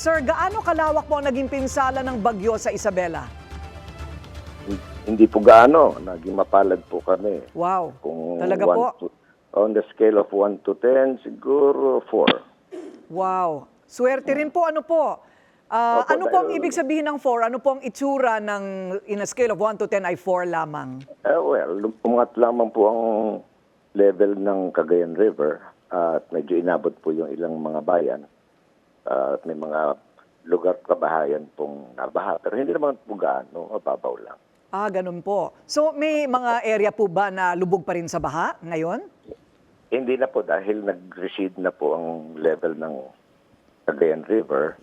Sir, gaano kalawak po ang naging pinsala ng bagyo sa Isabela? Hindi po gaano, naging mapalad po kami. Wow, Kung talaga po? On the scale of 1 to 10, siguro 4. Wow, swerte rin po. Ano po? Opo, Ano po ang dahil- ibig sabihin ng 4? Ano po ang itsura ng in a scale of 1 to 10 ay 4 lamang? Umangat lamang po ang level ng Cagayan River at medyo inabot po yung ilang mga bayan at may mga lugar kabahayan pong nabaha. Pero hindi naman po gaano, mababaw lang. Ganun po. So may mga area po ba na lubog pa rin sa baha ngayon? Hindi na po dahil nag-recede na po ang level ng Cagayan River.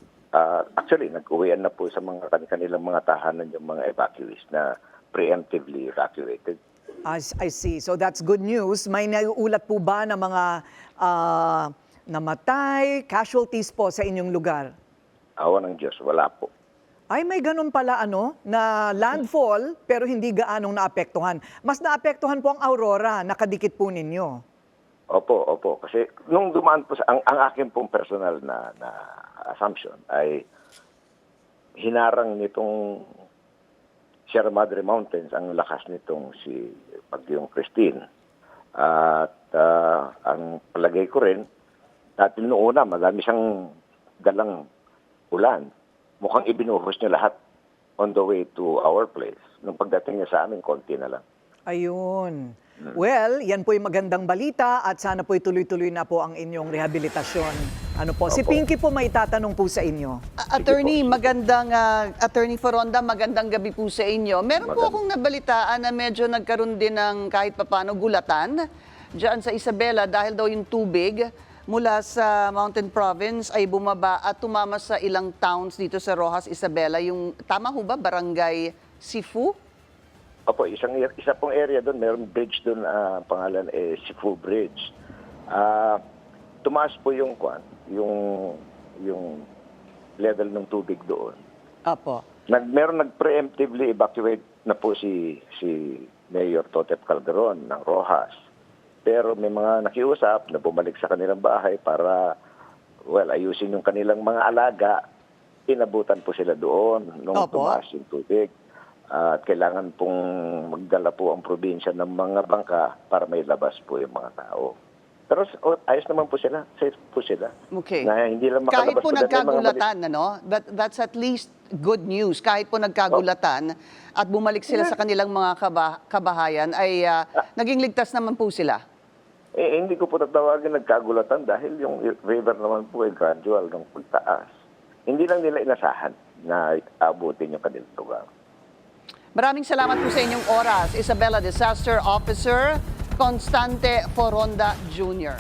Actually, nag-uwian na po sa mga kanilang mga tahanan yung mga evacuees na preemptively evacuated. I see. So that's good news. May naiulat po ba na mga namatay, casualties po sa inyong lugar? Awa ng Diyos, wala po. Ay, may ganun pala na landfall pero hindi gaanong naapektuhan. Mas naapektuhan po ang Aurora, nakadikit po ninyo. Opo. Kasi nung dumaan po, ang akin pong personal na assumption ay hinarang nitong Sierra Madre Mountains ang lakas nitong si Bagyong Christine. At ang palagay ko rin, dahil noong una, madami siyang dalang ulan. Mukhang ibinuhos niya lahat on the way to our place. Nung pagdating niya sa amin, konti na lang. Ayun. Well, yan po yung magandang balita at sana po tuloy-tuloy na po ang inyong rehabilitasyon. Ano po? Si Opo. Pinky po may tatanong po sa inyo. Attorney, Attorney Foronda, magandang gabi po sa inyo. Meron po akong nabalitaan na medyo nagkaroon din ng kahit papano gulatan diyan sa Isabela dahil daw yung tubig mula sa Mountain Province ay bumaba at tumama sa ilang towns dito sa Roxas, Isabela. Yung, tama ho ba, Barangay Sifu? Opo, isa pong area doon, mayroong bridge doon, pangalan Sifu Bridge. Tumaas po yung level ng tubig doon. Apo. Meron nag-preemptively evacuate na po si Mayor Totep Calderon ng Roxas. Pero may mga nakiusap na bumalik sa kanilang bahay para ayusin yung kanilang mga alaga. Inabutan po sila doon nung Opo. tumaas yung tubig. At kailangan pong magdala po ang probinsya ng mga bangka para may labas po yung mga tao. Pero ayos naman po sila, safe po sila. Okay. Na hindi lang Kahit makalabas po dahil may mga nagkagulatan, that's at least good news. Kahit po nagkagulatan at bumalik sila sa kanilang mga kabahayan, ay naging ligtas naman po sila. Hindi ko po tatawagin nagkagulatan dahil yung river naman po ay gradual ng pagtaas. Hindi lang nila inasahan na abutin yung kanilang lugar. Maraming salamat po sa inyong oras, Isabela Disaster Officer Constante Foronda Jr.